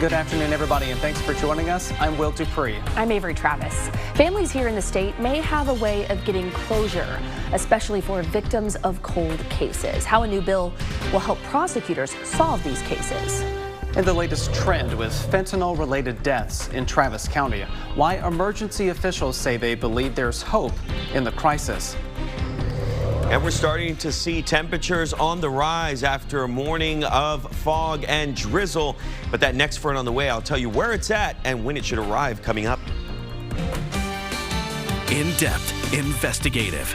Good afternoon, everybody, and thanks for joining us. I'm Will Dupree. I'm Avery Travis. Families here in the state may have a way of getting closure, especially for victims of cold cases. How a new bill will help prosecutors solve these cases. And the latest trend with fentanyl-related deaths in Travis County. Why emergency officials say they believe there's hope in the crisis. And we're starting to see temperatures on the rise after a morning of fog and drizzle. But that next front on the way, I'll tell you where it's at and when it should arrive coming up. In-depth, investigative.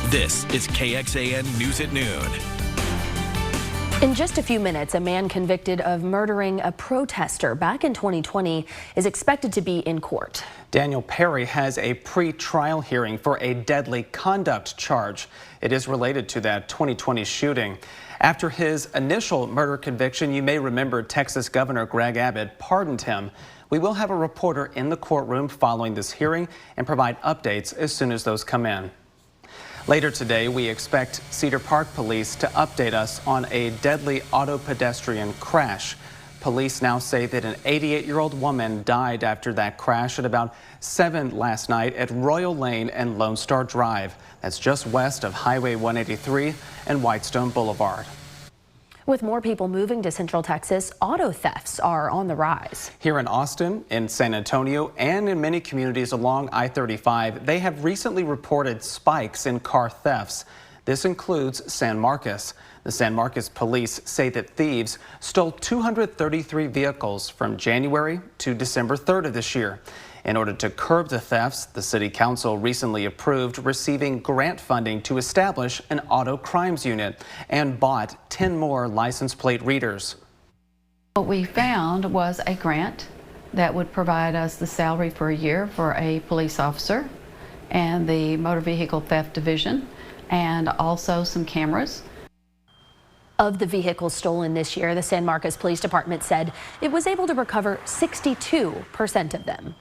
This is KXAN News at Noon. In just a few minutes, a man convicted of murdering a protester back in 2020 is expected to be in court. Daniel Perry has a pre-trial hearing for a deadly conduct charge. It is related to that 2020 shooting. After his initial murder conviction, you may remember Texas Governor Greg Abbott pardoned him. We will have a reporter in the courtroom following this hearing and provide updates as soon as those come in. Later today, we expect Cedar Park police to update us on a deadly auto pedestrian crash. Police now say that an 88-year-old woman died after that crash at about 7 last night at Royal Lane and Lone Star Drive. That's just west of Highway 183 and Whitestone Boulevard. With more people moving to Central Texas, auto thefts are on the rise. Here in Austin, in San Antonio, and in many communities along I-35, they have recently reported spikes in car thefts. This includes San Marcos. The San Marcos police say that thieves stole 233 vehicles from January to December 3rd of this year. In order to curb the thefts, the City Council recently approved receiving grant funding to establish an auto crimes unit and bought 10 more license plate readers. What we found was a grant that would provide us the salary for a year for a police officer and the motor vehicle theft division, and also some cameras. Of the vehicles stolen this year, the San Marcos Police Department said it was able to recover 62% of them.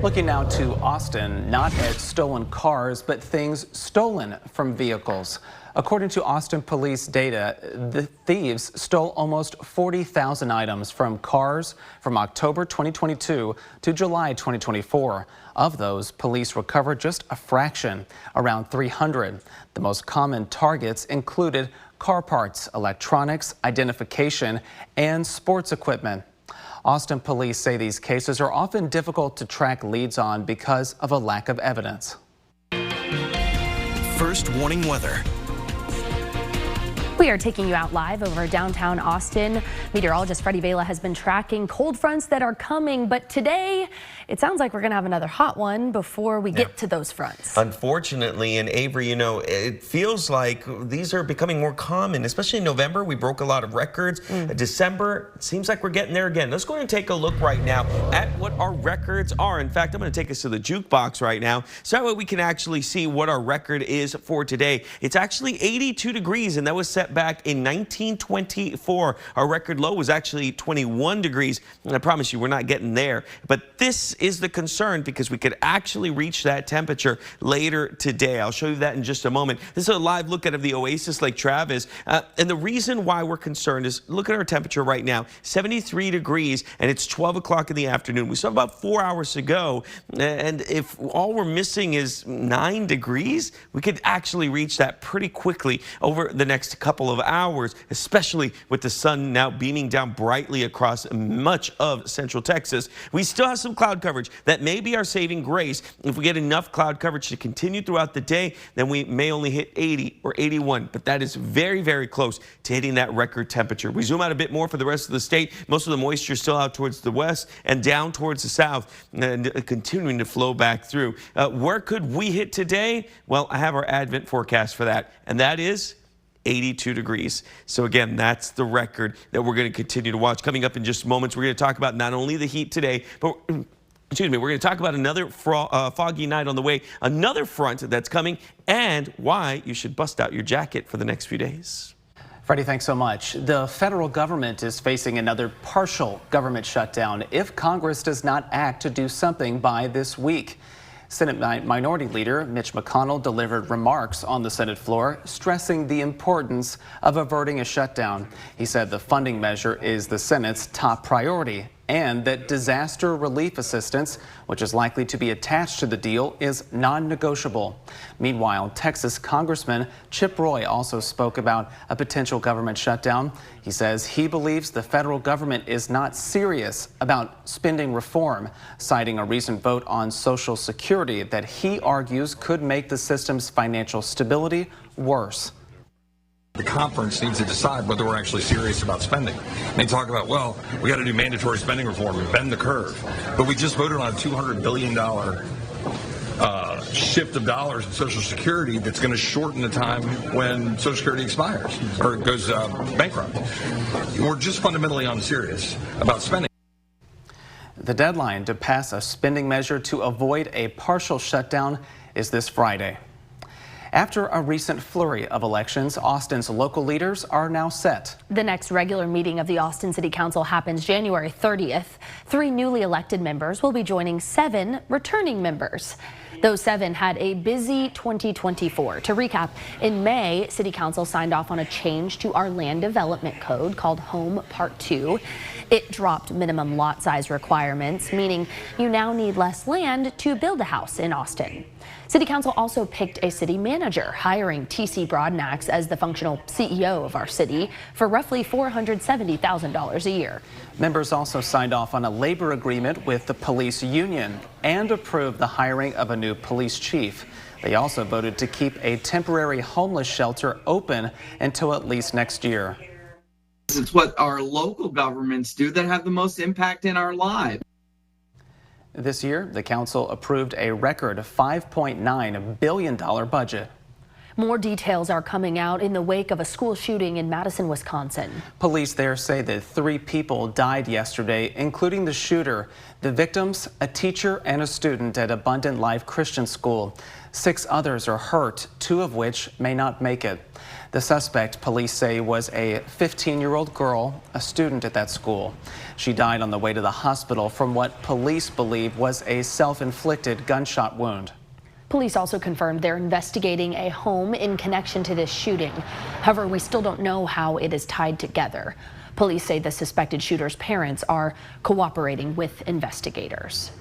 Looking now to Austin, not at stolen cars, but things stolen from vehicles. According to Austin police data, the thieves stole almost 40,000 items from cars from October 2022 to July 2024. Of those, police recovered just a fraction, around 300. The most common targets included car parts, electronics, identification, and sports equipment. Austin police say these cases are often difficult to track leads on because of a lack of evidence. First warning weather. We are taking you out live over downtown Austin. Meteorologist Freddie Vela has been tracking cold fronts that are coming, but today it sounds like we're going to have another hot one before we get to those fronts. Unfortunately, and Avery, you know, it feels like these are becoming more common, especially in November. We broke a lot of records. December, it seems like we're getting there again. Let's go and take a look right now at what our records are. In fact, I'm going to take us to the jukebox right now so that way we can actually see what our record is for today. It's actually 82 degrees, and that was set back in 1924. Our record low was actually 21 degrees, and I promise you we're not getting there. But this is the concern because we could actually reach that temperature later today. I'll show you that in just a moment. This is a live look at the Oasis Lake Travis, and the reason why we're concerned is look at our temperature right now, 73 degrees, and it's 12 o'clock in the afternoon. We saw about 4 hours to go, and if all we're missing is 9 degrees, we could actually reach that pretty quickly over the next couple of hours, especially with the sun now beaming down brightly across much of Central Texas. We still have some cloud coverage that may be our saving grace. If we get enough cloud coverage to continue throughout the day, then we may only hit 80 or 81, but that is very, very close to hitting that record temperature. We zoom out a bit more for the rest of the state. Most of the moisture is still out towards the west and down towards the south, and continuing to flow back through. Where could we hit today? Well, I have our Advent forecast for that, and that is 82 degrees. So again, that's the record that we're going to continue to watch. Coming up in just moments, we're going to talk about not only the heat today, but we're going to talk about another foggy night on the way, another front that's coming, and why you should bust out your jacket for the next few days. Freddie, thanks so much. The federal government is facing another partial government shutdown if Congress does not act to do something by this week. Senate Minority Leader Mitch McConnell delivered remarks on the Senate floor, stressing the importance of averting a shutdown. He said the funding measure is the Senate's top priority and that disaster relief assistance, which is likely to be attached to the deal, is non-negotiable. Meanwhile, Texas Congressman Chip Roy also spoke about a potential government shutdown. He says he believes the federal government is not serious about spending reform, citing a recent vote on Social Security that he argues could make the system's financial stability worse. The conference needs to decide whether we're actually serious about spending. They talk about, well, we got to do mandatory spending reform and bend the curve. But we just voted on a $200 billion shift of dollars in Social Security that's going to shorten the time when Social Security expires or goes bankrupt. We're just fundamentally unserious about spending. The deadline to pass a spending measure to avoid a partial shutdown is this Friday. After a recent flurry of elections, Austin's local leaders are now set. The next regular meeting of the Austin City Council happens January 30th. 3 newly elected members will be joining 7 returning members. Those 7 had a busy 2024. To recap, in May, City Council signed off on a change to our land development code called Home Part 2. It dropped minimum lot size requirements, meaning you now need less land to build a house in Austin. City Council also picked a city manager, hiring T.C. Broadnax as the functional CEO of our city for roughly $470,000 a year. Members also signed off on a labor agreement with the police union and approved the hiring of a new police chief. They also voted to keep a temporary homeless shelter open until at least next year. It's what our local governments do that have the most impact in our lives. This year, the council approved a record $5.9 billion budget. More details are coming out in the wake of a school shooting in Madison, Wisconsin. Police there say that 3 people died yesterday, including the shooter. The victims, a teacher and a student at Abundant Life Christian School. 6 others are hurt, 2 of which may not make it. The suspect, police say, was a 15-year-old girl, a student at that school. She died on the way to the hospital from what police believe was a self-inflicted gunshot wound. Police also confirmed they're investigating a home in connection to this shooting. However, we still don't know how it is tied together. Police say the suspected shooter's parents are cooperating with investigators.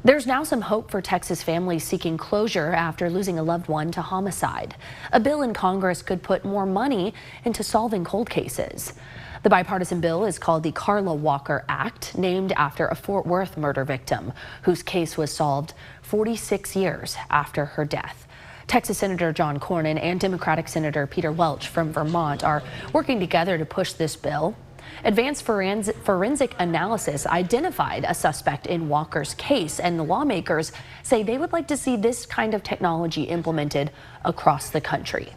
There's now some hope for Texas families seeking closure after losing a loved one to homicide. A bill in Congress could put more money into solving cold cases. The bipartisan bill is called the Carla Walker Act, named after a Fort Worth murder victim whose case was solved 46 years after her death. Texas Senator John Cornyn and Democratic Senator Peter Welch from Vermont are working together to push this bill. Advanced forensic analysis identified a suspect in Walker's case, and the lawmakers say they would like to see this kind of technology implemented across the country.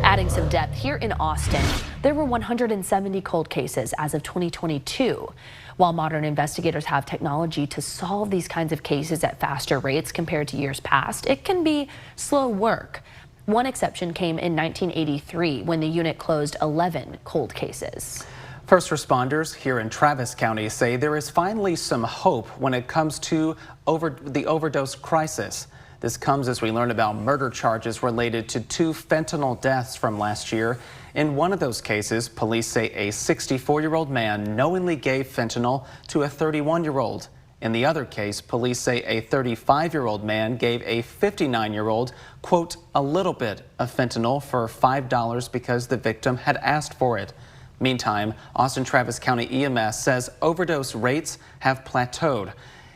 Adding some depth, here in Austin, there were 170 cold cases as of 2022. While modern investigators have technology to solve these kinds of cases at faster rates compared to years past, it can be slow work. One exception came in 1983 when the unit closed 11 cold cases. First responders here in Travis County say there is finally some hope when it comes to the overdose crisis. This comes as we learn about murder charges related to 2 fentanyl deaths from last year. In one of those cases, police say a 64-year-old man knowingly gave fentanyl to a 31-year-old. In the other case, police say a 35-year-old man gave a 59-year-old, quote, a little bit of fentanyl for $5 because the victim had asked for it. Meantime, Austin Travis County EMS says overdose rates have plateaued.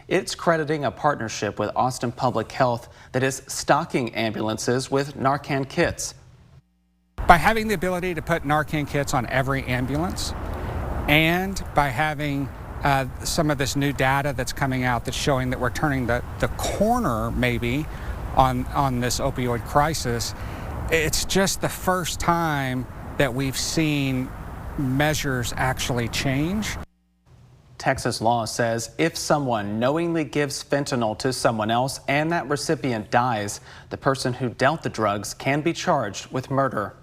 It's crediting a partnership with Austin Public Health that is stocking ambulances with Narcan kits. By having the ability to put Narcan kits on every ambulance, and by having some of this new data that's coming out that's showing that we're turning the corner maybe on this opioid crisis, it's just the first time that we've seen measures actually change. Texas law says if someone knowingly gives fentanyl to someone else and that recipient dies, the person who dealt the drugs can be charged with murder.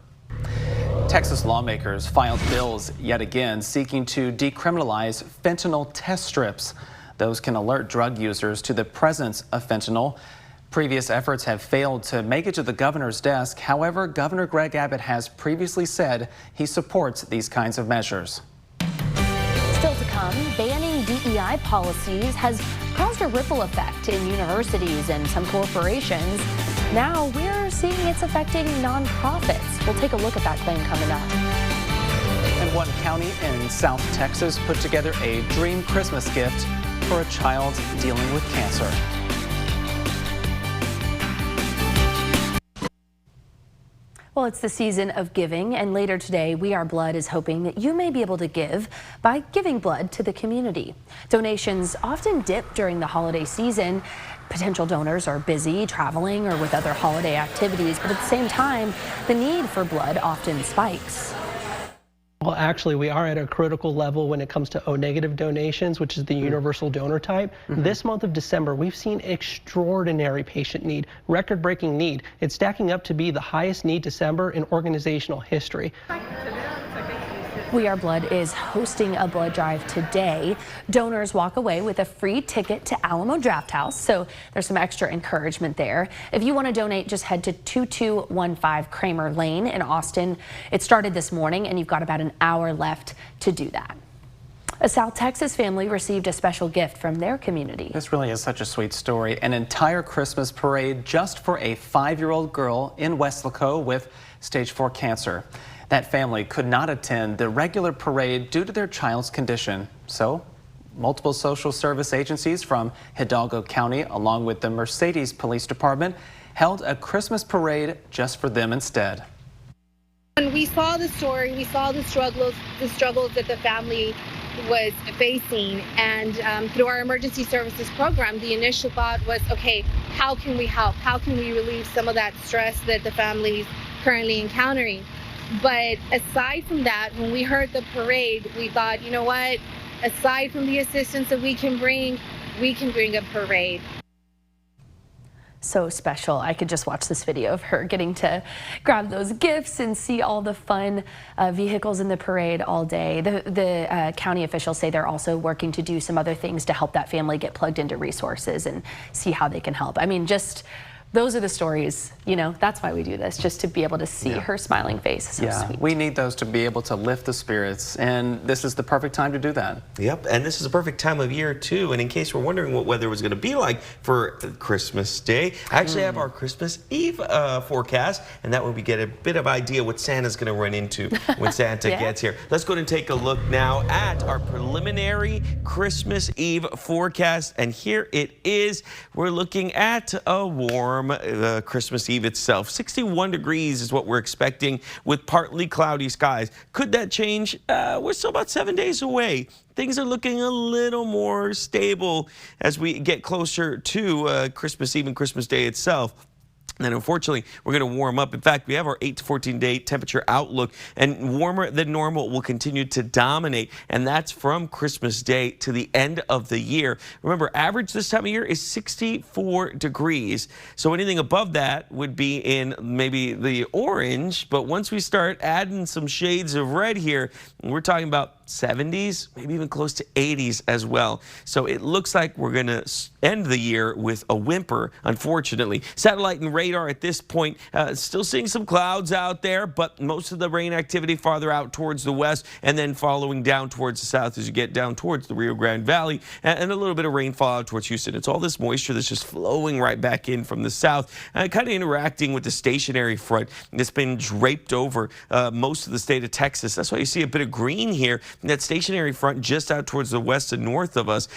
Texas lawmakers filed bills yet again seeking to decriminalize fentanyl test strips. Those can alert drug users to the presence of fentanyl. Previous efforts have failed to make it to the governor's desk. However, Governor Greg Abbott has previously said he supports these kinds of measures. Still to come, banning DEI policies has caused a ripple effect in universities and some corporations. Now we're seeing it's affecting nonprofits. We'll take a look at that claim coming up. And one county in South Texas put together a dream Christmas gift for a child dealing with cancer. Well, it's the season of giving, and later today, We Are Blood is hoping that you may be able to give by giving blood to the community. Donations often dip during the holiday season. Potential donors are busy traveling or with other holiday activities, but at the same time, the need for blood often spikes. Well, actually, we are at a critical level when it comes to O-negative donations, which is the universal donor type. This month of December, we've seen extraordinary patient need, record-breaking need. It's stacking up to be the highest need December in organizational history. We Are Blood is hosting a blood drive today. Donors walk away with a free ticket to Alamo Drafthouse, so there's some extra encouragement there. If you want to donate, just head to 2215 Kramer Lane in Austin. It started this morning, and you've got about an hour left to do that. A South Texas family received a special gift from their community. This really is such a sweet story. An entire Christmas parade just for a 5-year-old girl in Weslaco with stage 4 cancer. That family could not attend the regular parade due to their child's condition. So, multiple social service agencies from Hidalgo County, along with the Mercedes Police Department, held a Christmas parade just for them instead. When we saw the story, we saw the struggles that the family was facing, and through our emergency services program, the initial thought was, okay, how can we help? How can we relieve some of that stress that the family's currently encountering? But aside from that, when we heard the parade, we thought, you know what, aside from the assistance that we can bring a parade. So special. I could just watch this video of her getting to grab those gifts and see all the fun vehicles in the parade all day. The county officials say they're also working to do some other things to help that family get plugged into resources and see how they can help. I mean, just those are the stories, you know, that's why we do this, just to be able to see her smiling face. So sweet. We need those to be able to lift the spirits, and this is the perfect time to do that. Yep, and this is a perfect time of year too. And in case we're wondering what weather was going to be like for Christmas Day, I actually have our Christmas Eve forecast, and that way we get a bit of idea what Santa's going to run into when Santa gets here. Let's go ahead and take a look now at our preliminary Christmas Eve forecast, and here it is. We're looking at a warm Christmas Eve itself. 61 degrees is what we're expecting with partly cloudy skies. Could that change? We're still about 7 days away. Things are looking a little more stable as we get closer to Christmas Eve and Christmas Day itself. And then unfortunately, we're going to warm up. In fact, we have our 8 to 14 day temperature outlook, and warmer than normal will continue to dominate. And that's from Christmas Day to the end of the year. Remember, average this time of year is 64 degrees. So anything above that would be in maybe the orange. But once we start adding some shades of red here, we're talking about 70s, maybe even close to 80s as well. So it looks like we're going to end the year with a whimper, unfortunately. Satellite and radar at this point, still seeing some clouds out there, but most of the rain activity farther out towards the west and then following down towards the south as you get down towards the Rio Grande Valley, and a little bit of rainfall out towards Houston. It's all this moisture that's just flowing right back in from the south, kind of interacting with the stationary front that's been draped over most of the state of Texas. That's why you see a bit of green here. That stationary front just out towards the west and north of us,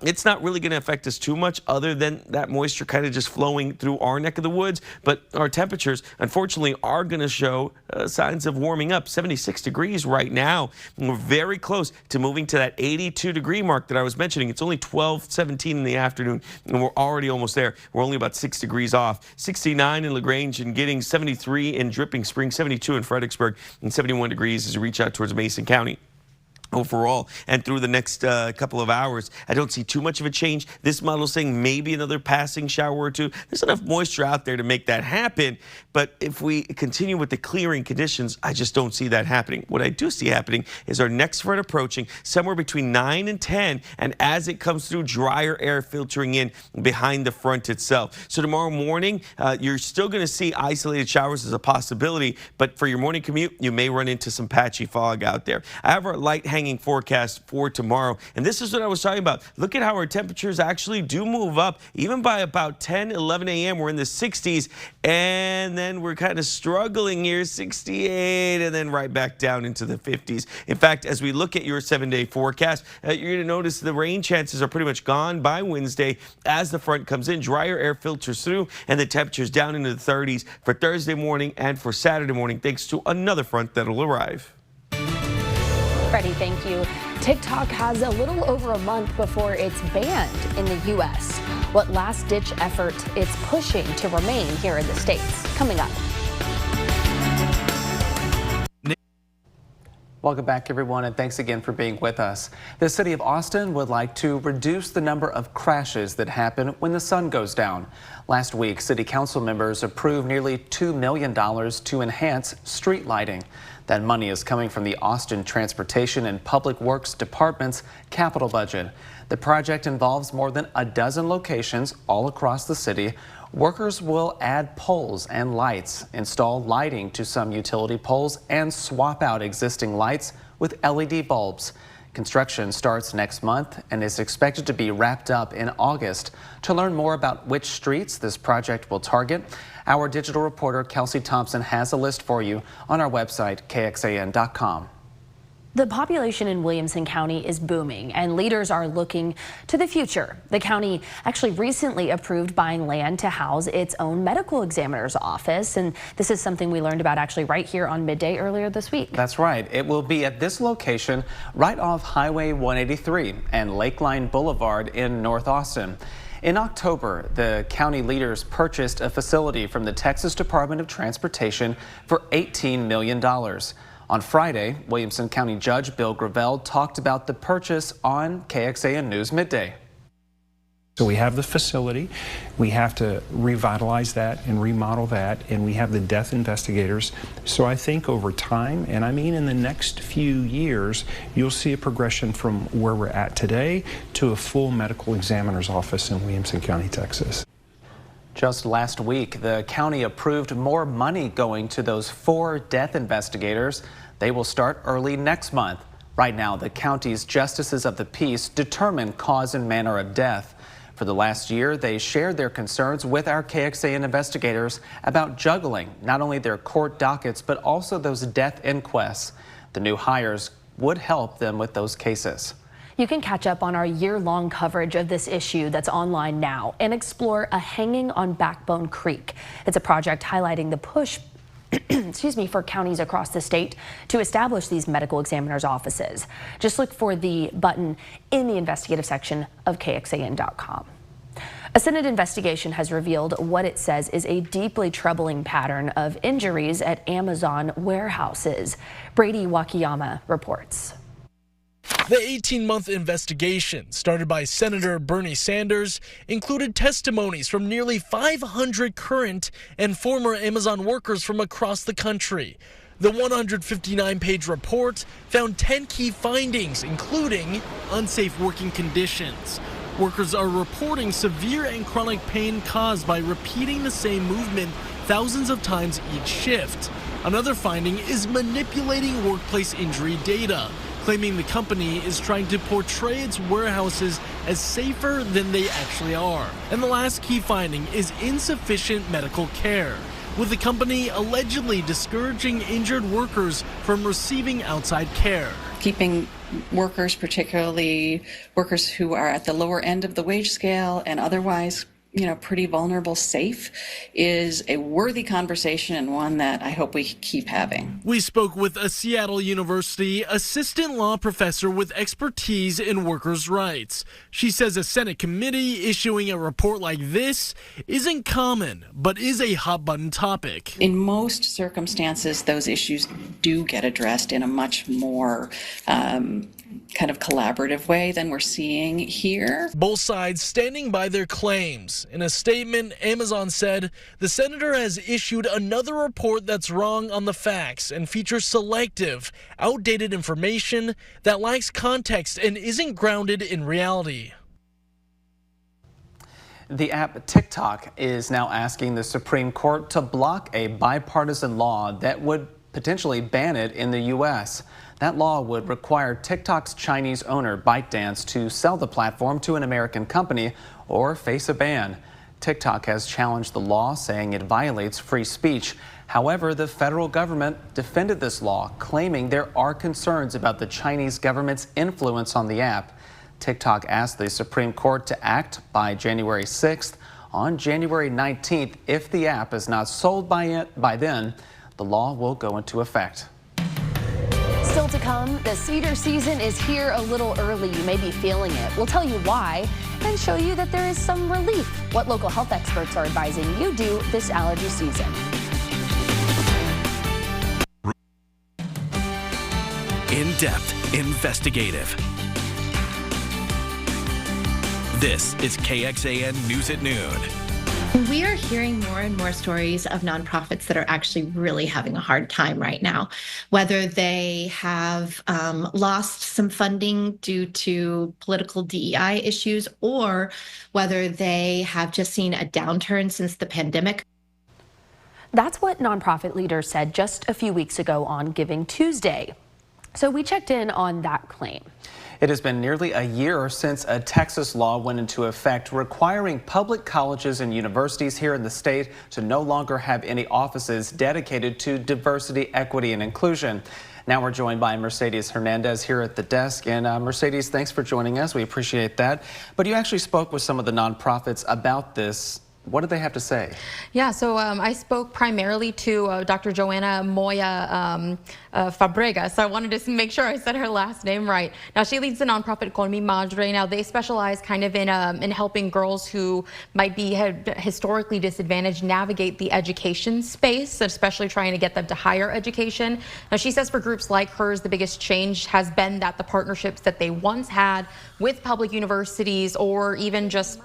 it's not really going to affect us too much other than that moisture kind of just flowing through our neck of the woods. But our temperatures, unfortunately, are going to show signs of warming up. 76 degrees right now. And we're very close to moving to that 82 degree mark that I was mentioning. It's only 12:17 in the afternoon, and we're already almost there. We're only about 6 degrees off. 69 in LaGrange and getting 73 in Dripping Springs, 72 in Fredericksburg, and 71 degrees as you reach out towards Mason County. overall. And through the next couple of hours, I don't see too much of a change. This model is saying maybe another passing shower or two. There's enough moisture out there to make that happen. But if we continue with the clearing conditions, I just don't see that happening. What I do see happening is our next front approaching somewhere between 9 and 10. And as it comes through, drier air filtering in behind the front itself. So tomorrow morning, you're still going to see isolated showers as a possibility. But for your morning commute, you may run into some patchy fog out there. I have our light hanging forecast for tomorrow, and this is what I was talking about. Look at how our temperatures actually do move up. Even by about 10, 11 a.m. we're in the 60s, and then we're kind of struggling here, 68, and then right back down into the 50s. In fact, as we look at your 7-day forecast, you're going to notice the rain chances are pretty much gone by Wednesday as the front comes in. Drier air filters through, and the temperatures down into the 30s for Thursday morning and for Saturday morning, thanks to another front that'll arrive. Freddie, thank you. TikTok has a little over a month before it's banned in the U.S. What last-ditch effort it's pushing to remain here in the States. Coming up. Welcome back, everyone, and thanks again for being with us. The city of Austin would like to reduce the number of crashes that happen when the sun goes down. Last week, city council members approved nearly $2 million to enhance street lighting. That money is coming from the Austin Transportation and Public Works Department's capital budget. The project involves more than a dozen locations all across the city. Workers will add poles and lights, install lighting to some utility poles, and swap out existing lights with LED bulbs. Construction starts next month and is expected to be wrapped up in August. To learn more about which streets this project will target, our digital reporter Kelsey Thompson has a list for you on our website, KXAN.com. The population in Williamson County is booming, and leaders are looking to the future. The county actually recently approved buying land to house its own medical examiner's office, and this is something we learned about actually right here on Midday earlier this week. That's right. It will be at this location right off Highway 183 and Lakeline Boulevard in North Austin. In October, the county leaders purchased a facility from the Texas Department of Transportation for $18 million. On Friday, Williamson County Judge Bill Gravel talked about the purchase on KXAN News Midday. So we have the facility, we have to revitalize that and remodel that, and we have the death investigators. So I think over time, and I mean in the next few years, you'll see a progression from where we're at today to a full medical examiner's office in Williamson County, Texas. Just last week, the county approved more money going to those 4 death investigators. They will start early next month. Right now, the county's justices of the peace determine cause and manner of death. For the last year, they shared their concerns with our KXAN investigators about juggling not only their court dockets, but also those death inquests. The new hires would help them with those cases. You can catch up on our year-long coverage of this issue that's online now and explore a hanging on Backbone Creek. It's a project highlighting the push for counties across the state to establish these medical examiners' offices. Just look for the button in the investigative section of KXAN.com. A Senate investigation has revealed what it says is a deeply troubling pattern of injuries at Amazon warehouses. Brady Wakayama reports. The 18-month investigation, started by Senator Bernie Sanders, included testimonies from nearly 500 current and former Amazon workers from across the country. The 159-page report found 10 key findings, including unsafe working conditions. Workers are reporting severe and chronic pain caused by repeating the same movement thousands of times each shift. Another finding is manipulating workplace injury data, claiming the company is trying to portray its warehouses as safer than they actually are. And the last key finding is insufficient medical care, with the company allegedly discouraging injured workers from receiving outside care. Keeping workers, particularly workers who are at the lower end of the wage scale and otherwise pretty vulnerable safe is a worthy conversation and one that I hope we keep having. We spoke with a Seattle University assistant law professor with expertise in workers' rights. She says a Senate committee issuing a report like this isn't common, but is a hot button topic. In most circumstances, those issues do get addressed in a much more kind of collaborative way than we're seeing here. Both sides standing by their claims. In a statement, Amazon said the senator has issued another report that's wrong on the facts and features selective, outdated information that lacks context and isn't grounded in reality. The app TikTok is now asking the Supreme Court to block a bipartisan law that would potentially ban it in the U.S. That law would require TikTok's Chinese owner, ByteDance, to sell the platform to an American company or face a ban. TikTok has challenged the law, saying it violates free speech. However, the federal government defended this law, claiming there are concerns about the Chinese government's influence on the app. TikTok asked the Supreme Court to act by January 6th. On January 19th, if the app is not sold by then, the law will go into effect. Still to come, the cedar season is here a little early. You may be feeling it. We'll tell you why and show you that there is some relief. What local health experts are advising you do this allergy season. In-depth, investigative. This is KXAN News at Noon. We are hearing more and more stories of nonprofits that are actually really having a hard time right now, whether they have lost some funding due to political DEI issues or whether they have just seen a downturn since the pandemic. That's what nonprofit leaders said just a few weeks ago on Giving Tuesday. So we checked in on that claim. It has been nearly a year since a Texas law went into effect requiring public colleges and universities here in the state to no longer have any offices dedicated to diversity, equity, and inclusion. Now we're joined by Mercedes Hernandez here at the desk. And Mercedes, thanks for joining us. We appreciate that. But you actually spoke with some of the nonprofits about this. What did they have to say? Yeah, so I spoke primarily to Dr. Joanna Moya Fabregas. So I wanted to make sure I said her last name right. Now, she leads the nonprofit Con Mi Madre. Now, they specialize kind of in helping girls who might be historically disadvantaged navigate the education space, especially trying to get them to higher education. Now, she says for groups like hers, the biggest change has been that the partnerships that they once had with public universities or even just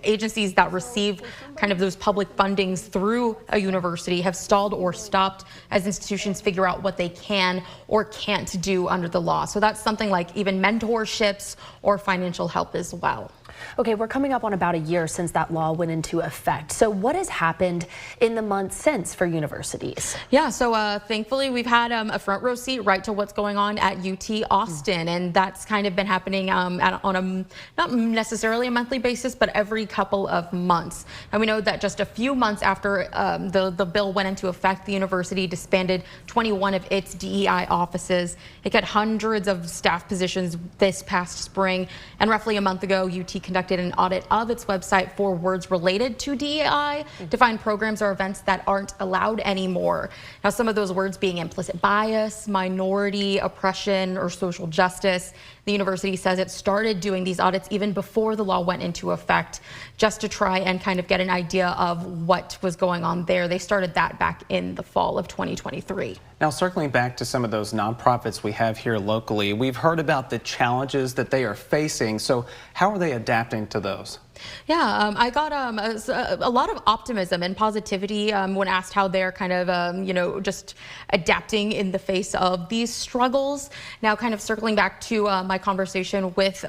agencies that receive kind of those public fundings through a university have stalled or stopped as institutions figure out what they can or can't do under the law. So that's something like even mentorships or financial help as well. Okay, we're coming up on about a year since that law went into effect. So what has happened in the months since for universities? Yeah, so thankfully we've had a front row seat right to what's going on at UT Austin, and that's kind of been happening on a not necessarily a monthly basis, but every couple of months. And we know that just a few months after the bill went into effect, the university disbanded 21 of its DEI offices. It cut hundreds of staff positions this past spring, and roughly a month ago, UT conducted an audit of its website for words related to DEI to find programs or events that aren't allowed anymore. Now, some of those words being implicit bias, minority, oppression, or social justice. The university says it started doing these audits even before the law went into effect, just to try and kind of get an idea of what was going on there. They started that back in the fall of 2023. Now, circling back to some of those nonprofits we have here locally, we've heard about the challenges that they are facing. So how are they adapting to those? Yeah, I got a lot of optimism and positivity when asked how they're kind of, just adapting in the face of these struggles. Now, kind of circling back to my conversation with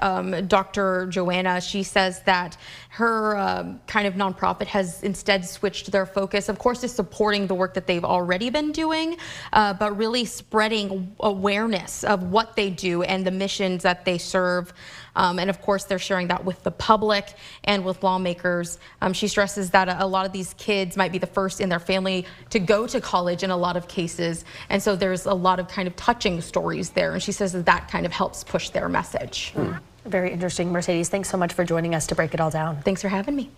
Dr. Joanna, she says that her kind of nonprofit has instead switched their focus, of course, to supporting the work that they've already been doing, but really spreading awareness of what they do and the missions that they serve. And of course, they're sharing that with the public and with lawmakers. She stresses that a lot of these kids might be the first in their family to go to college in a lot of cases. And so there's a lot of kind of touching stories there. And she says that kind of helps push their message. Very interesting. Mercedes, thanks so much for joining us to break it all down. Thanks for having me.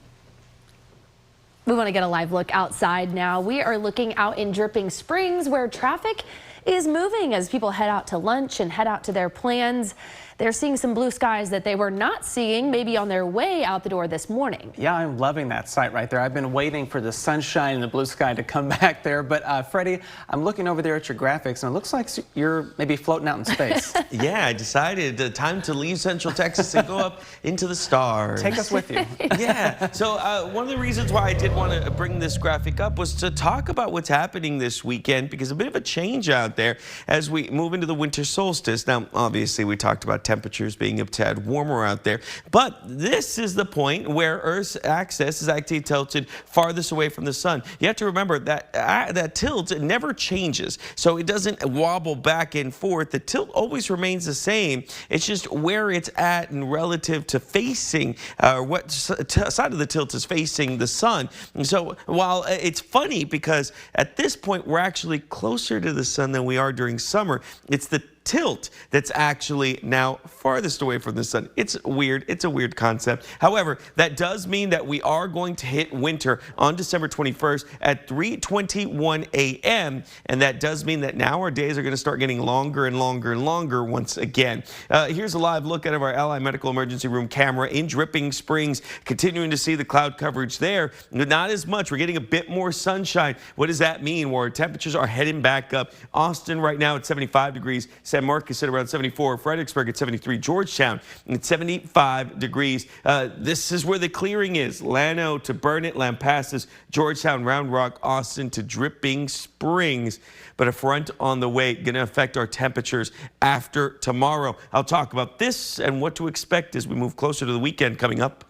We want to get a live look outside now. We are looking out in Dripping Springs where traffic is moving as people head out to lunch and head out to their plans. They're seeing some blue skies that they were not seeing maybe on their way out the door this morning. Yeah, I'm loving that sight right there. I've been waiting for the sunshine and the blue sky to come back there. But Freddie, I'm looking over there at your graphics and it looks like you're maybe floating out in space. Yeah, I decided time to leave Central Texas and go up into the stars. Take us with you. Yeah, so one of the reasons why I did want to bring this graphic up was to talk about what's happening this weekend, because a bit of a change out there as we move into the winter solstice. Now, obviously, we talked about temperatures being a tad warmer out there, but this is the point where Earth's axis is actually tilted farthest away from the sun. You have to remember that that tilt never changes, so it doesn't wobble back and forth. The tilt always remains the same. It's just where it's at and relative to facing what side of the tilt is facing the sun. And so while it's funny because at this point we're actually closer to the sun than we are during summer, it's the tilt that's actually now farthest away from the sun. It's weird. It's a weird concept. However, that does mean that we are going to hit winter on December 21st at 3:21 a.m. And that does mean that now our days are going to start getting longer and longer and longer once again. Here's a live look out of our Ally Medical Emergency Room camera in Dripping Springs. Continuing to see the cloud coverage there. Not as much. We're getting a bit more sunshine. What does that mean? Well, our temperatures are heading back up. Austin right now at 75 degrees. San Marcos at around 74, Fredericksburg at 73, Georgetown at 75 degrees. This is where the clearing is. Llano to Burnett, Lampasas, Georgetown, Round Rock, Austin to Dripping Springs. But a front on the way going to affect our temperatures after tomorrow. I'll talk about this and what to expect as we move closer to the weekend coming up.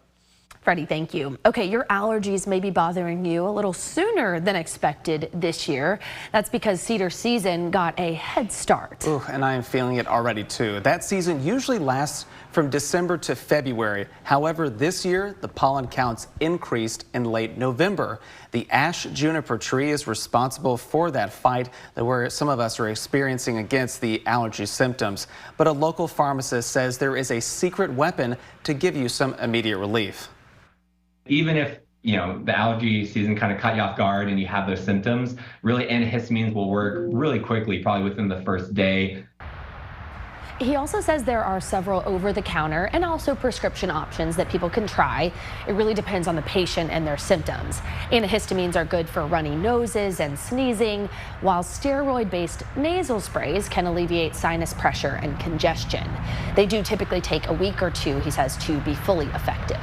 Freddie, thank you. Okay, your allergies may be bothering you a little sooner than expected this year. That's because cedar season got a head start. Ooh, and I am feeling it already too. That season usually lasts from December to February. However, this year the pollen counts increased in late November. The ash juniper tree is responsible for that fight where some of us are experiencing against the allergy symptoms. But a local pharmacist says there is a secret weapon to give you some immediate relief. Even if, the allergy season kind of caught you off guard and you have those symptoms, really antihistamines will work really quickly, probably within the first day. He also says there are several over-the-counter and also prescription options that people can try. It really depends on the patient and their symptoms. Antihistamines are good for runny noses and sneezing, while steroid-based nasal sprays can alleviate sinus pressure and congestion. They do typically take a week or two, he says, to be fully effective.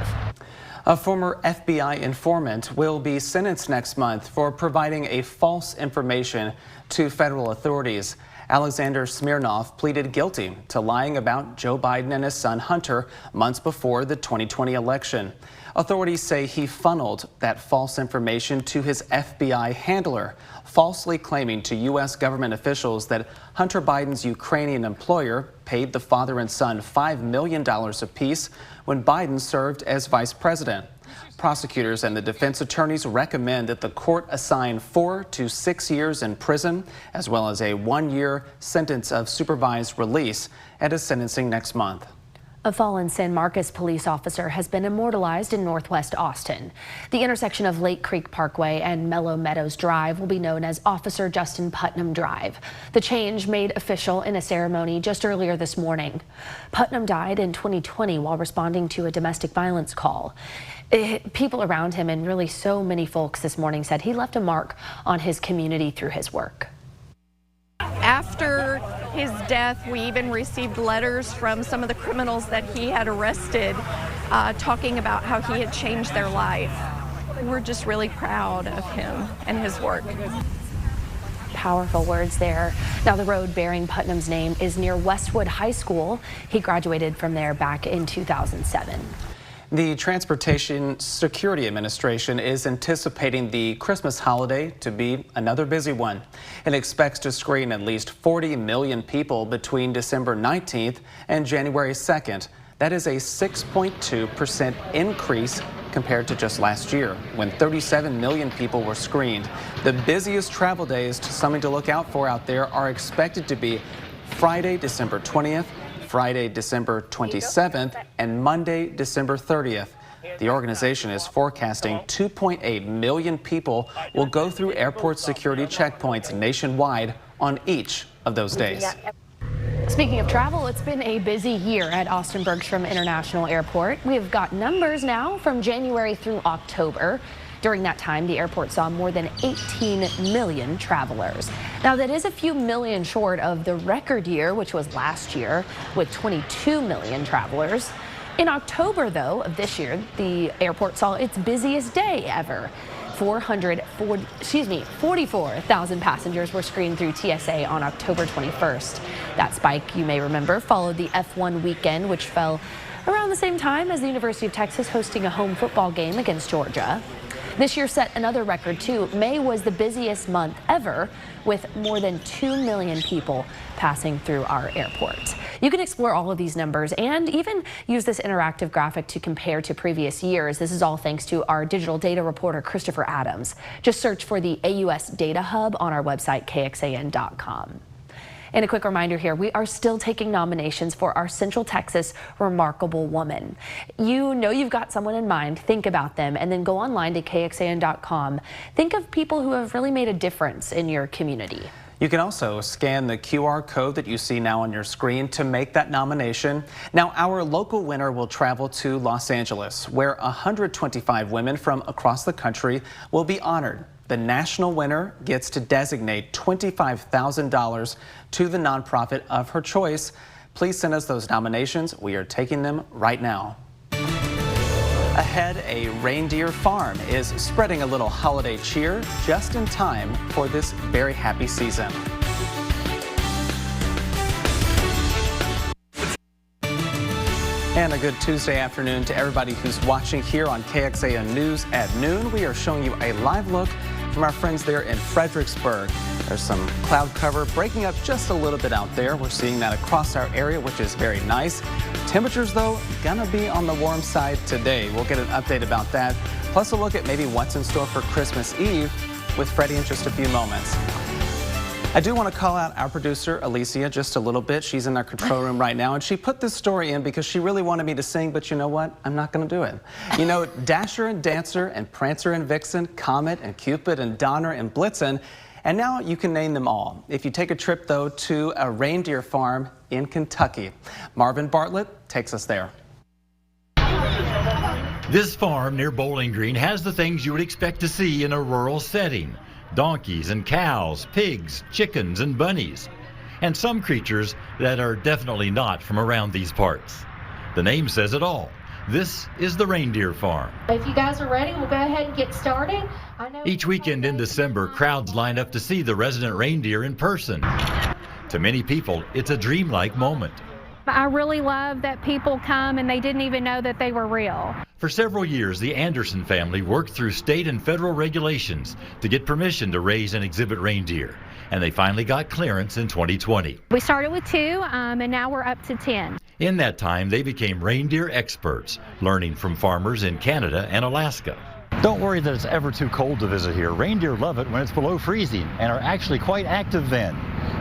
A former FBI informant will be sentenced next month for providing a false information to federal authorities. Alexander Smirnov pleaded guilty to lying about Joe Biden and his son Hunter months before the 2020 election. Authorities say he funneled that false information to his FBI handler, falsely claiming to U.S. government officials that Hunter Biden's Ukrainian employer paid the father and son $5 million apiece when Biden served as vice president. Prosecutors and the defense attorneys recommend that the court assign 4 to 6 years in prison, as well as a 1-year sentence of supervised release at his sentencing next month. A fallen San Marcos police officer has been immortalized in Northwest Austin. The intersection of Lake Creek Parkway and Mellow Meadows Drive will be known as Officer Justin Putnam Drive. The change made official in a ceremony just earlier this morning. Putnam died in 2020 while responding to a domestic violence call. People around him and really so many folks this morning said he left a mark on his community through his work. After his death, we even received letters from some of the criminals that he had arrested, talking about how he had changed their life. We're just really proud of him and his work. Powerful words there. Now, the road bearing Putnam's name is near Westwood High School. He graduated from there back in 2007. The Transportation Security Administration is anticipating the Christmas holiday to be another busy one. It expects to screen at least 40 million people between December 19th and January 2nd. That is a 6.2% increase compared to just last year, when 37 million people were screened. The busiest travel days, something to look out for out there, are expected to be Friday, December 20th, Friday, December 27th, and Monday, December 30th. The organization is forecasting 2.8 million people will go through airport security checkpoints nationwide on each of those days. Speaking of travel, it's been a busy year at Austin Bergstrom International Airport. We've got numbers now from January through October. During that time, the airport saw more than 18 million travelers. Now, that is a few million short of the record year, which was last year, with 22 million travelers. In October, though, of this year, the airport saw its busiest day ever. 44,000 passengers were screened through TSA on October 21st. That spike, you may remember, followed the F1 weekend, which fell around the same time as the University of Texas hosting a home football game against Georgia. This year set another record, too. May was the busiest month ever, with more than 2 million people passing through our airport. You can explore all of these numbers and even use this interactive graphic to compare to previous years. This is all thanks to our digital data reporter, Christopher Adams. Just search for the AUS Data Hub on our website, KXAN.com. And a quick reminder here, we are still taking nominations for our Central Texas Remarkable Woman. You know you've got someone in mind, think about them, and then go online to KXAN.com. Think of people who have really made a difference in your community. You can also scan the QR code that you see now on your screen to make that nomination. Now, our local winner will travel to Los Angeles, where 125 women from across the country will be honored. The national winner gets to designate $25,000 to the nonprofit of her choice. Please send us those nominations. We are taking them right now. Ahead, a reindeer farm is spreading a little holiday cheer just in time for this very happy season. And a good Tuesday afternoon to everybody who's watching here on KXAN News at noon. We are showing you a live look from our friends there in Fredericksburg. There's some cloud cover breaking up just a little bit out there. We're seeing that across our area, which is very nice. Temperatures, though, gonna be on the warm side today. We'll get an update about that. Plus a look at maybe what's in store for Christmas Eve with Freddie in just a few moments. I do want to call out our producer, Alicia, just a little bit. She's in our control room right now, and she put this story in because she really wanted me to sing, but you know what? I'm not going to do it. You know, Dasher and Dancer and Prancer and Vixen, Comet and Cupid and Donner and Blitzen, and now you can name them all. If you take a trip, though, to a reindeer farm in Kentucky. Marvin Bartlett takes us there. This farm near Bowling Green has the things you would expect to see in a rural setting. Donkeys and cows, pigs, chickens and bunnies, and some creatures that are definitely not from around these parts. The name says it all. This is the reindeer farm. If you guys are ready, we'll go ahead and get started. Each weekend in December, crowds line up to see the resident reindeer in person. To many people, it's a dreamlike moment. I really love that people come and they didn't even know that they were real. For several years, the Anderson family worked through state and federal regulations to get permission to raise and exhibit reindeer, and they finally got clearance in 2020. We started with 2, and now we're up to 10. In that time, they became reindeer experts, learning from farmers in Canada and Alaska. Don't worry that it's ever too cold to visit here. Reindeer love it when it's below freezing and are actually quite active then.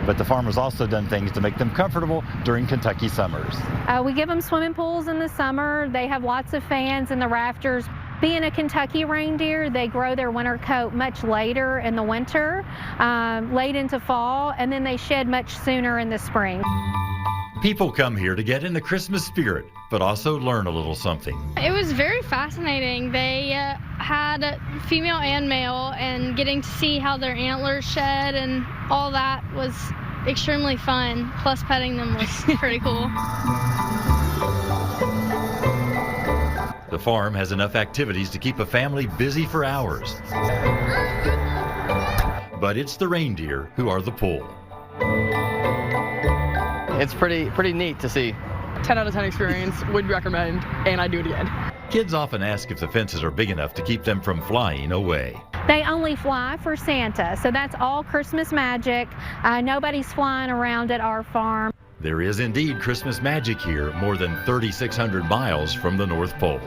But the farm has also done things to make them comfortable during Kentucky summers. We give them swimming pools in the summer. They have lots of fans in the rafters. Being a Kentucky reindeer, they grow their winter coat much later in the winter, late into fall, and then they shed much sooner in the spring. People come here to get in the Christmas spirit, but also learn a little something. It was very fascinating. They had female and male, and getting to see how their antlers shed and all that was extremely fun. Plus petting them was pretty cool. The farm has enough activities to keep a family busy for hours. But it's the reindeer who are the pull. It's pretty neat to see. 10 out of 10 experience, would recommend, and I'd do it again. Kids often ask if the fences are big enough to keep them from flying away. They only fly for Santa, so that's all Christmas magic. Nobody's flying around at our farm. There is indeed Christmas magic here, more than 3,600 miles from the North Pole.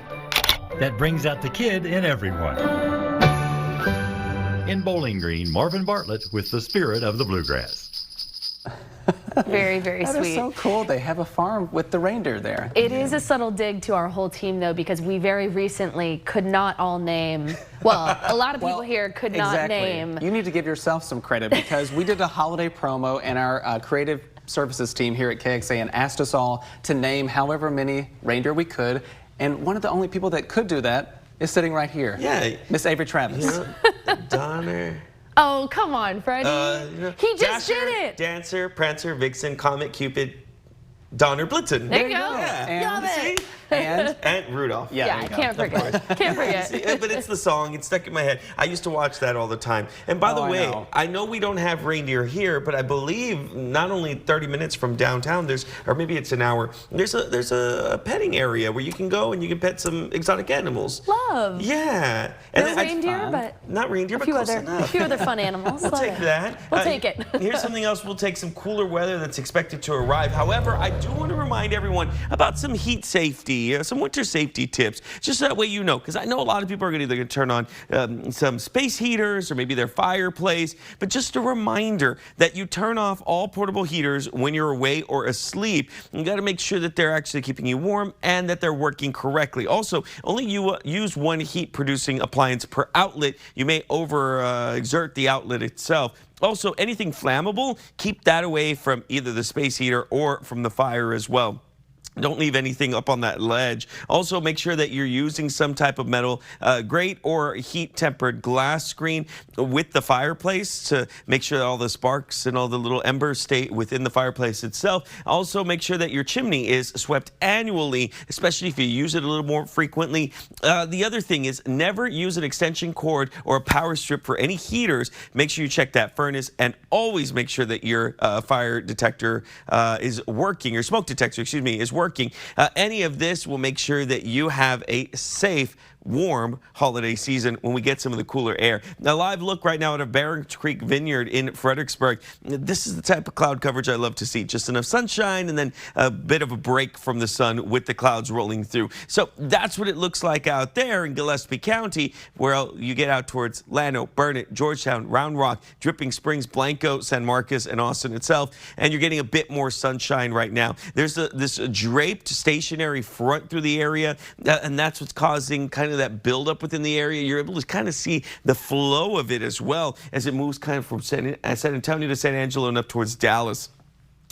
That brings out the kid in everyone. In Bowling Green, Marvin Bartlett with the spirit of the bluegrass. Very, very That sweet. is so cool. They have a farm with the reindeer there. It is a subtle dig to our whole team, though, because we very recently could not all name, well, a lot of people here could not name. You need to give yourself some credit because we did a holiday promo and our creative services team here at KXAN asked us all to name however many reindeer we could. And one of the only people that could do that is sitting right here. Yeah. Miss Avery Travis. Donner. Oh, come on, Freddie. He just Dasher, did it. Dancer, Prancer, Vixen, Comet, Cupid, Donner, Blitzen. There you go. Yeah. Love it. And Rudolph. Yeah, I can't forget. Can't forget. But it's the song. It's stuck in my head. I used to watch that all the time. And by the way, I know we don't have reindeer here, but I believe not only 30 minutes from downtown, or maybe it's an hour, there's a petting area where you can go and you can pet some exotic animals. Love. Yeah. No reindeer, but not reindeer, a but few close other, enough. A few other fun animals. We'll take that. We'll take it. Here's something else. We'll take some cooler weather that's expected to arrive. However, I do want to remind everyone about some heat safety, some winter safety tips, just that way you know, because I know a lot of people are going to turn on some space heaters or maybe their fireplace, but just a reminder that you turn off all portable heaters when you're away or asleep. You got to make sure that they're actually keeping you warm and that they're working correctly. Also, only use one heat-producing appliance per outlet. You may overexert the outlet itself. Also, anything flammable, keep that away from either the space heater or from the fire as well. Don't leave anything up on that ledge. Also, make sure that you're using some type of metal grate or heat-tempered glass screen with the fireplace to make sure that all the sparks and all the little embers stay within the fireplace itself. Also, make sure that your chimney is swept annually, especially if you use it a little more frequently. The other thing is never use an extension cord or a power strip for any heaters. Make sure you check that furnace and always make sure that your fire detector is working, your smoke detector, excuse me, is working. Any of this will make sure that you have a safe, warm holiday season when we get some of the cooler air. Now, live look right now at a Barron Creek Vineyard in Fredericksburg. This is the type of cloud coverage I love to see. Just enough sunshine and then a bit of a break from the sun with the clouds rolling through. So that's what it looks like out there in Gillespie County, where you get out towards Llano, Burnett, Georgetown, Round Rock, Dripping Springs, Blanco, San Marcos, and Austin itself. And you're getting a bit more sunshine right now. There's this draped stationary front through the area, and that's what's causing kind of that buildup within the area. You're able to kind of see the flow of it as well as it moves kind of from San Antonio to San Angelo and up towards Dallas.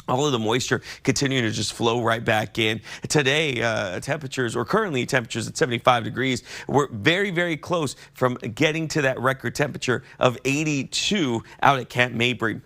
All of the moisture continuing to just flow right back in. Today, currently temperatures at 75 degrees. We're very, very close from getting to that record temperature of 82 out at Camp Mabry.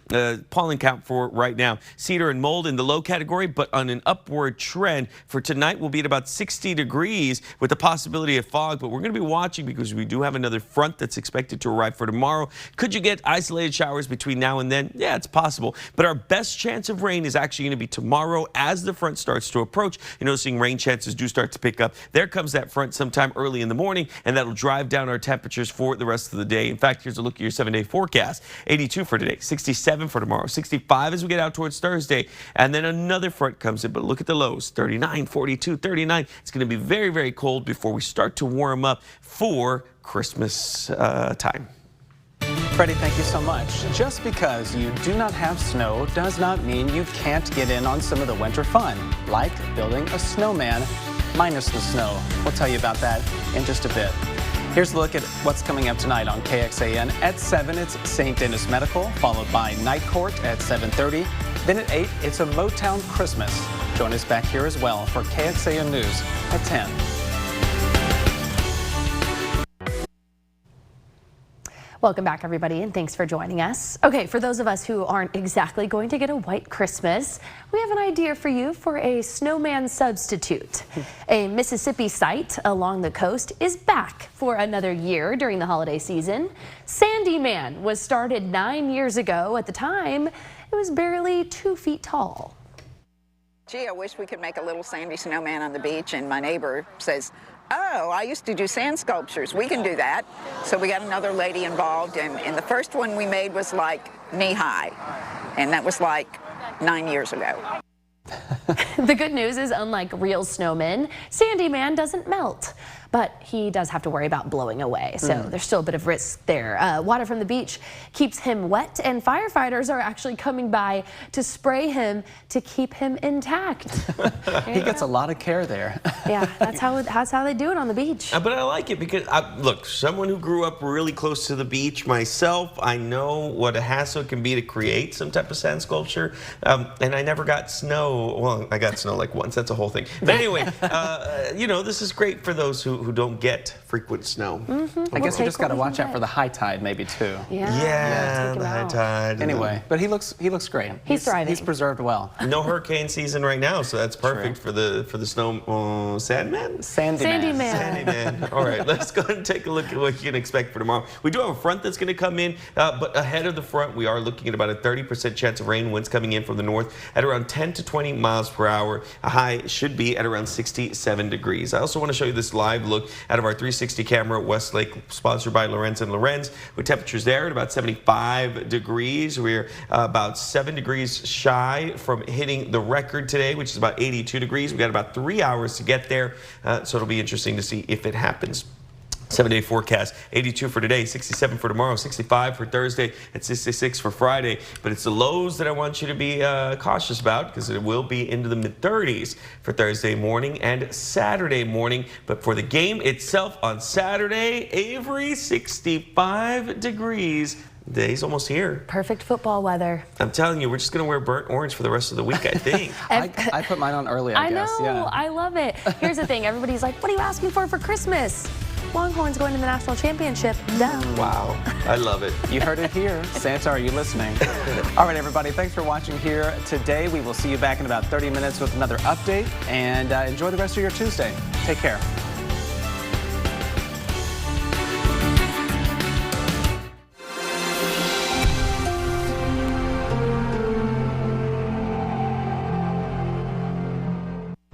Pollen count for right now, cedar and mold in the low category, but on an upward trend. For tonight, we'll be at about 60 degrees with the possibility of fog, but we're going to be watching because we do have another front that's expected to arrive for tomorrow. Could you get isolated showers between now and then? Yeah, it's possible, but our best chance of rain is actually going to be tomorrow as the front starts to approach. You're noticing rain chances do start to pick up. There comes that front sometime early in the morning, and that'll drive down our temperatures for the rest of the day. In fact, here's a look at your 7-day forecast. 82 for today, 67 for tomorrow, 65 as we get out towards Thursday, and then another front comes in. But look at the lows, 39, 42, 39. It's going to be very, very cold before we start to warm up for Christmas time. Freddie, thank you so much. Just because you do not have snow does not mean you can't get in on some of the winter fun, like building a snowman minus the snow. We'll tell you about that in just a bit. Here's a look at what's coming up tonight on KXAN. At 7, it's St. Denis Medical, followed by Night Court at 7:30. Then at 8, it's a Motown Christmas. Join us back here as well for KXAN News at 10. Welcome back, everybody, and thanks for joining us. Okay, for those of us who aren't exactly going to get a white Christmas, we have an idea for you for a snowman substitute. A Mississippi site along the coast is back for another year during the holiday season. Sandy Man was started 9 years ago. At the time, it was barely 2 feet tall. Gee, I wish we could make a little sandy snowman on the beach, and my neighbor says, oh, I used to do sand sculptures. We can do that. So we got another lady involved, and the first one we made was like knee-high, and that was like 9 years ago. The good news is, unlike real snowmen, Sandy Man doesn't melt. but he does have to worry about blowing away. So there's still a bit of risk there. Water from the beach keeps him wet, and firefighters are actually coming by to spray him to keep him intact. He gets a lot of care there. Yeah, that's how they do it on the beach. But I like it because, look, someone who grew up really close to the beach myself, I know what a hassle it can be to create some type of sand sculpture. And I never got snow. Well, I got snow like once. That's a whole thing. But anyway, you know, this is great for those who don't get frequent snow. I guess you just got to watch out for the high tide, maybe too. Yeah, the high tide. Anyway, but he looks great. He's thriving. He's preserved well. No hurricane season right now, so that's perfect for the snow Sandman. Sandy Man. All right, let's go ahead and take a look at what you can expect for tomorrow. We do have a front that's going to come in, but ahead of the front, we are looking at about a 30% chance of rain. Winds coming in from the north at around 10 to 20 miles per hour. A high should be at around 67 degrees. I also want to show you this live look out of our 360 camera at Westlake, sponsored by Lorenz & Lorenz, with temperatures there at about 75 degrees. We're about 7 degrees shy from hitting the record today, which is about 82 degrees. We've got about 3 hours to get there, so it'll be interesting to see if it happens. 7-day forecast, 82 for today, 67 for tomorrow, 65 for Thursday, and 66 for Friday. But it's the lows that I want you to be cautious about, because it will be into the mid-30s for Thursday morning and Saturday morning. But for the game itself on Saturday, Avery, 65 degrees. Day's almost here. Perfect football weather. I'm telling you, we're just going to wear burnt orange for the rest of the week, I think. I put mine on early, I guess. I know. Yeah. I love it. Here's the thing. Everybody's like, what are you asking for Christmas? Longhorns going to the national championship. Duh. Wow. I love it. You heard it here. Santa, are you listening? All right, everybody. Thanks for watching here today. We will see you back in about 30 minutes with another update. And enjoy the rest of your Tuesday. Take care.